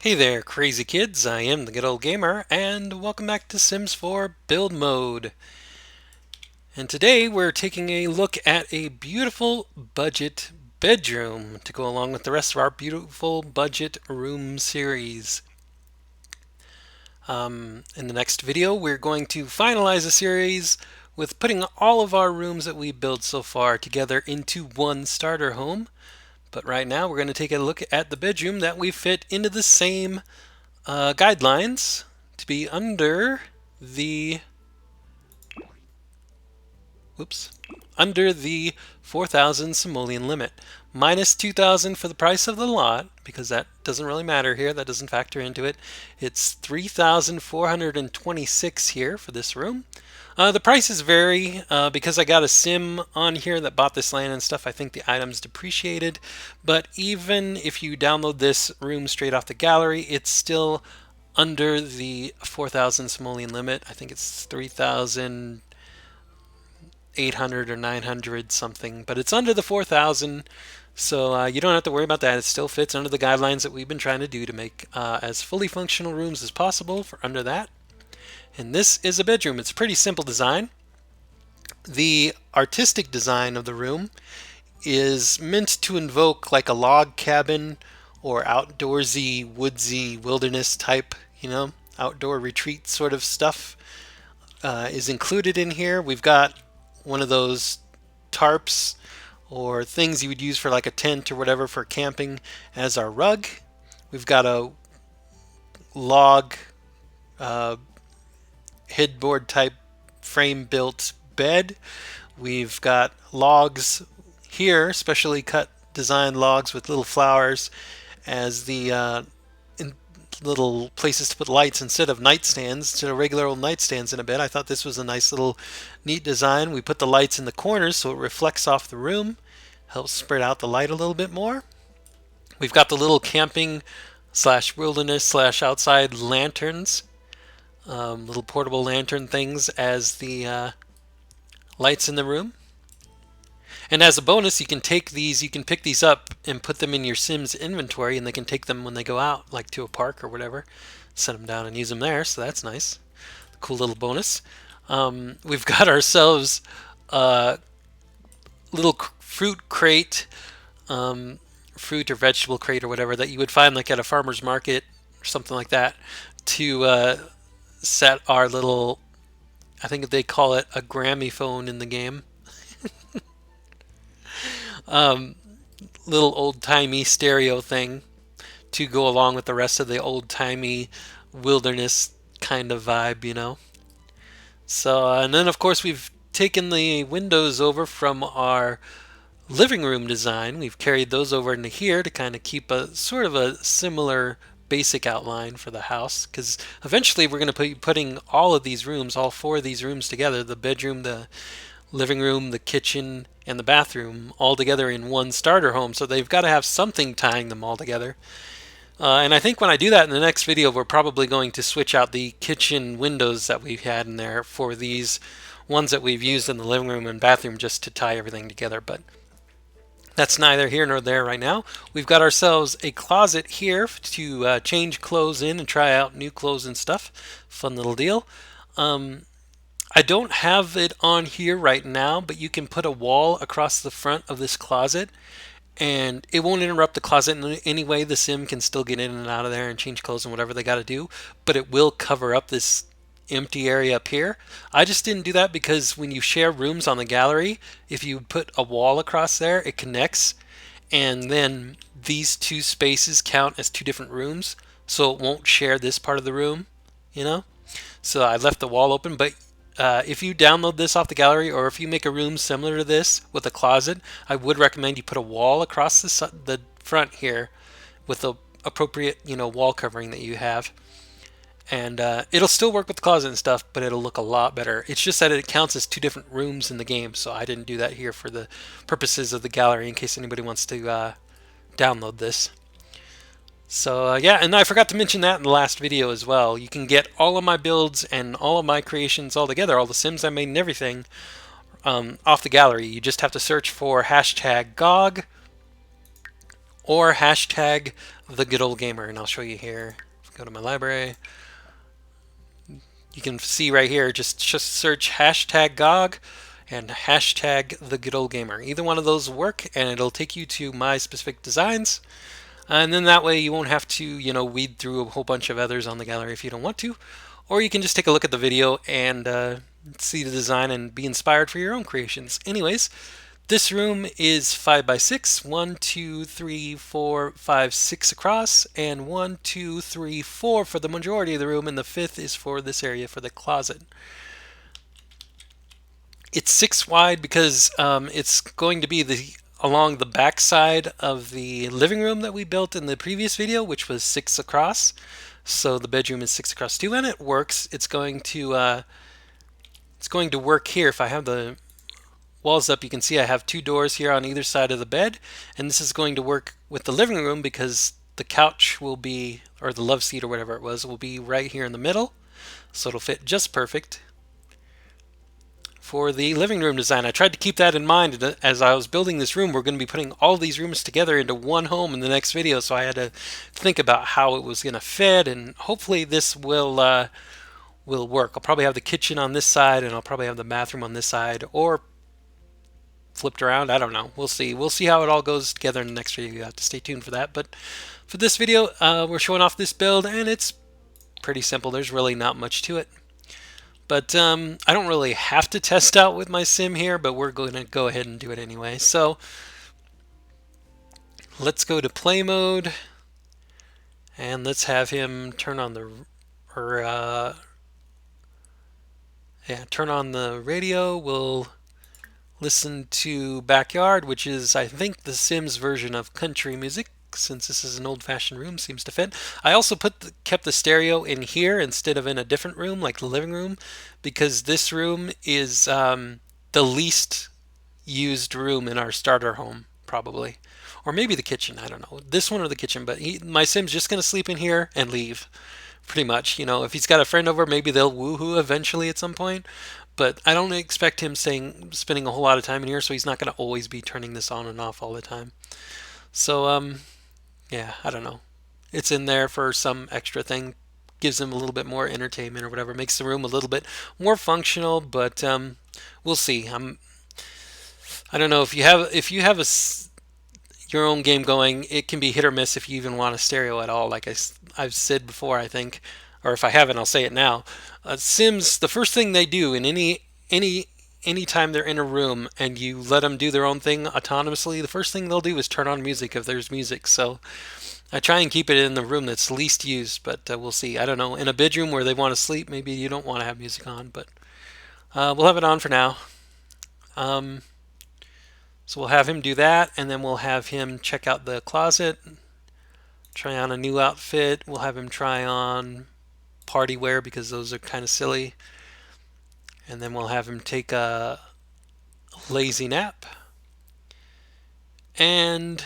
Hey there, crazy kids. I am the Good Old Gamer, and welcome back to Sims 4 Build Mode. And today we're taking a look at a beautiful budget bedroom to go along with the rest of our beautiful budget room series. In the next video, we're going to finalize the series with putting all of our rooms that we built so far together into one starter home. But right now, we're going to take a look at the bedroom that we fit into the same guidelines to be under the whoops under the 4,000 simoleon limit, minus 2,000 for the price of the lot, because that doesn't really matter here, that doesn't factor into it. It's 3,426 here for this room. The prices vary because I got a sim on here that bought this land and stuff. I think the item's depreciated, but even if you download this room straight off the gallery, it's still under the 4,000 simoleon limit. I think it's 3,800 or 900 something, but it's under the 4,000. So you don't have to worry about that. It still fits under the guidelines that we've been trying to do to make as fully functional rooms as possible for under that. And this is a bedroom. It's a pretty simple design. The artistic design of the room is meant to invoke like a log cabin or outdoorsy, woodsy, wilderness type, outdoor retreat sort of stuff is included in here. We've got one of those tarps or things you would use for like a tent or whatever for camping as our rug. We've got a log headboard type frame built bed. We've got logs here, specially cut design logs with little flowers as the little places to put lights instead of nightstands, instead of regular old nightstands in a bed. I thought this was a nice little neat design. We put the lights in the corners so it reflects off the room, helps spread out the light a little bit more. We've got the little camping slash wilderness slash outside lanterns, little portable lantern things as the lights in the room. And as a bonus, you can pick these up and put them in your Sims inventory, and they can take them when they go out, like to a park or whatever. Set them down and use them there, so that's nice. Cool little bonus. We've got ourselves a little fruit crate, fruit or vegetable crate or whatever that you would find like at a farmer's market or something like that to set our little, I think they call it a gramophone in the game. Little old-timey stereo thing to go along with the rest of the old-timey wilderness kind of vibe. So, and then of course we've taken the windows over from our living room design. We've carried those over into here to kind of keep a sort of a similar basic outline for the house, because eventually we're going to be putting all of these rooms, all four of these rooms together, the bedroom, the living room, the kitchen, and the bathroom all together in one starter home. So they've got to have something tying them all together. And I think when I do that in the next video, we're probably going to switch out the kitchen windows that we've had in there for these ones that we've used in the living room and bathroom just to tie everything together. But that's neither here nor there right now. We've got ourselves a closet here to change clothes in and try out new clothes and stuff. Fun little deal. I don't have it on here right now, but you can put a wall across the front of this closet and it won't interrupt the closet in any way. The sim can still get in and out of there and change clothes and whatever they got to do, but it will cover up this empty area up here. I just didn't do that because when you share rooms on the gallery, if you put a wall across there, it connects, and then these two spaces count as two different rooms, so it won't share this part of the room, So I left the wall open, but if you download this off the gallery, or if you make a room similar to this with a closet, I would recommend you put a wall across the front here with the appropriate, wall covering that you have. And it'll still work with the closet and stuff, but it'll look a lot better. It's just that it counts as two different rooms in the game, so I didn't do that here for the purposes of the gallery in case anybody wants to download this. So yeah, and I forgot to mention that in the last video as well. You can get all of my builds and all of my creations all together, all the Sims I made and everything, off the gallery. You just have to search for hashtag GOG or hashtag the Good Old Gamer, and I'll show you here. Go to my library. You can see right here, just search hashtag GOG and hashtag the Good Old Gamer. Either one of those will work, and it'll take you to my specific designs. And then that way you won't have to, weed through a whole bunch of others on the gallery if you don't want to. Or you can just take a look at the video and see the design and be inspired for your own creations. Anyways, this room is 5 by 6, 1, 2, 3, 4, 5, 6 across, and 1, 2, 3, 4 for the majority of the room, and the fifth is for this area for the closet. It's 6 wide because it's going to be along the back side of the living room that we built in the previous video, which was 6 across. So the bedroom is 6 across 2, and it works. It's going to work here. If I have the walls up, you can see I have 2 doors here on either side of the bed, and this is going to work with the living room because the couch will be, or the love seat or whatever it was, will be right here in the middle, so it'll fit just perfect for the living room design. I tried to keep that in mind as I was building this room. We're going to be putting all these rooms together into one home in the next video, so I had to think about how it was going to fit, and hopefully this will work. I'll probably have the kitchen on this side, and I'll probably have the bathroom on this side, or flipped around. I don't know. We'll see. We'll see how it all goes together in the next video. You have to stay tuned for that. But for this video, we're showing off this build, and it's pretty simple. There's really not much to it. But I don't really have to test out with my sim here, but we're going to go ahead and do it anyway. So let's go to play mode, and let's have him turn on the turn on the radio. We'll listen to Backyard, which is, I think, the Sims version of country music, since this is an old-fashioned room, seems to fit. I also kept the stereo in here instead of in a different room, like the living room, because this room is the least used room in our starter home, probably. Or maybe the kitchen, I don't know. This one or the kitchen, but my Sim's just going to sleep in here and leave, pretty much. If he's got a friend over, maybe they'll woohoo eventually at some point. But I don't expect him spending a whole lot of time in here, so he's not going to always be turning this on and off all the time. So, yeah, I don't know. It's in there for some extra thing. Gives him a little bit more entertainment or whatever. Makes the room a little bit more functional, but we'll see. I don't know. If you have your own game going, it can be hit or miss if you even want a stereo at all. Like I've said before, I think, or if I haven't, I'll say it now. Sims, the first thing they do in any time they're in a room and you let them do their own thing autonomously, the first thing they'll do is turn on music if there's music. So I try and keep it in the room that's least used, but we'll see. I don't know. In a bedroom where they want to sleep, maybe you don't want to have music on, but we'll have it on for now. So we'll have him do that, and then we'll have him check out the closet, try on a new outfit. We'll have him try on party wear because those are kind of silly. And then we'll have him take a lazy nap. And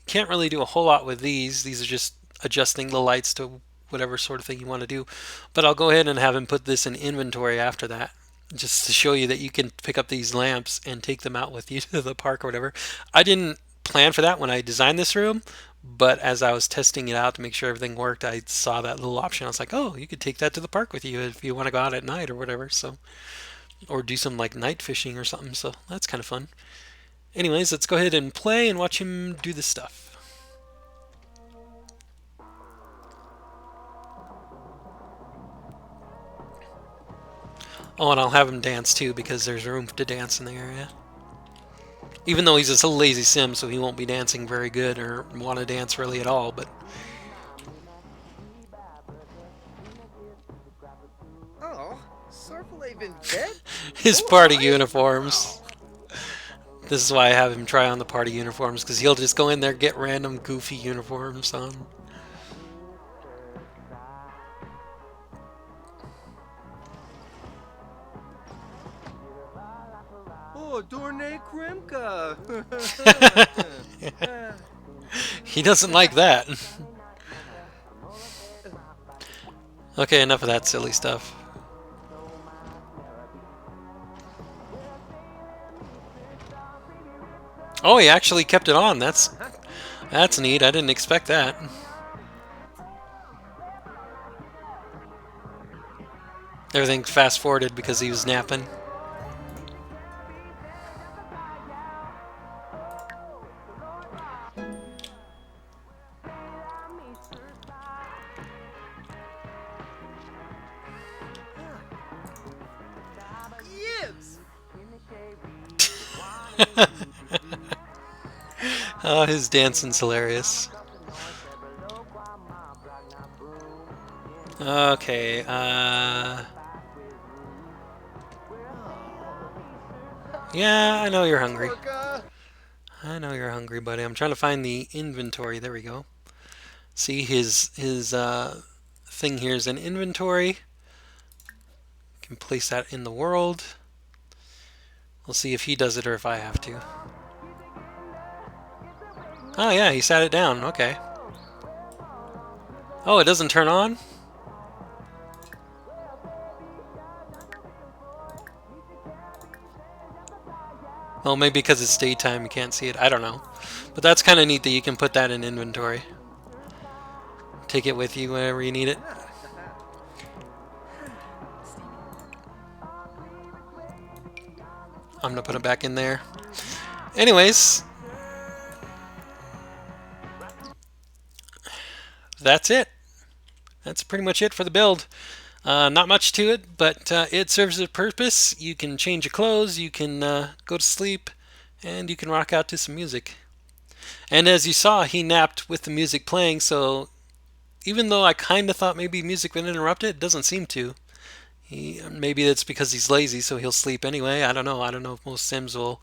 can't really do a whole lot with these. These are just adjusting the lights to whatever sort of thing you want to do. But I'll go ahead and have him put this in inventory after that, just to show you that you can pick up these lamps and take them out with you to the park or whatever. I didn't plan for that when I designed this room, but as I was testing it out to make sure everything worked, I saw that little option. I was like, oh, you could take that to the park with you if you want to go out at night or whatever. So, or do some like night fishing or something. So that's kind of fun. Anyways, let's go ahead and play and watch him do this stuff. Oh, and I'll have him dance too because there's room to dance in the area. Even though he's a lazy sim, so he won't be dancing very good or want to dance really at all, but... Oh, Circle in bed? His party uniforms. This is why I have him try on the party uniforms, because he'll just go in there, get random goofy uniforms on. Oh, Dorne Krimka! He doesn't like that. Okay, enough of that silly stuff. Oh, he actually kept it on. That's That's neat. I didn't expect that. Everything fast forwarded because he was napping. Yibs! Oh, his dancing's hilarious. Okay, Oh, yeah, I know you're hungry. Orca! I know you're hungry, buddy. I'm trying to find the inventory. There we go. See his thing here is an inventory. Can place that in the world. We'll see if he does it or if I have to. Oh yeah, he sat it down. Okay. Oh, it doesn't turn on? Well, maybe because it's daytime you can't see it. I don't know. But that's kind of neat that you can put that in inventory. Take it with you whenever you need it. I'm gonna put it back in there. Anyways, that's it. That's pretty much it for the build. Not much to it, but it serves a purpose. You can change your clothes, you can go to sleep, and you can rock out to some music. And as you saw, he napped with the music playing, so even though I kind of thought maybe music would interrupt it, it doesn't seem to. Maybe that's because he's lazy, so he'll sleep anyway. I don't know. I don't know if most Sims will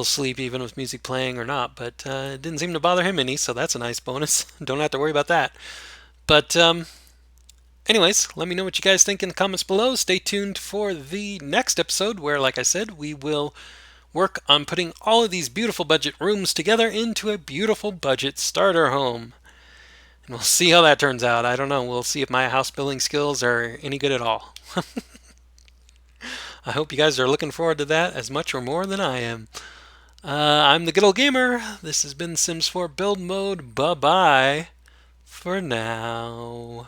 sleep even with music playing or not, but it didn't seem to bother him any, so that's a nice bonus. Don't have to worry about that. But anyways, let me know what you guys think in the comments below. Stay tuned for the next episode where, like I said, we will work on putting all of these beautiful budget rooms together into a beautiful budget starter home. And we'll see how that turns out. I don't know. We'll see if my house building skills are any good at all. I hope you guys are looking forward to that as much or more than I am. I'm the Good Old Gamer. This has been Sims 4 Build Mode. Bye bye for now.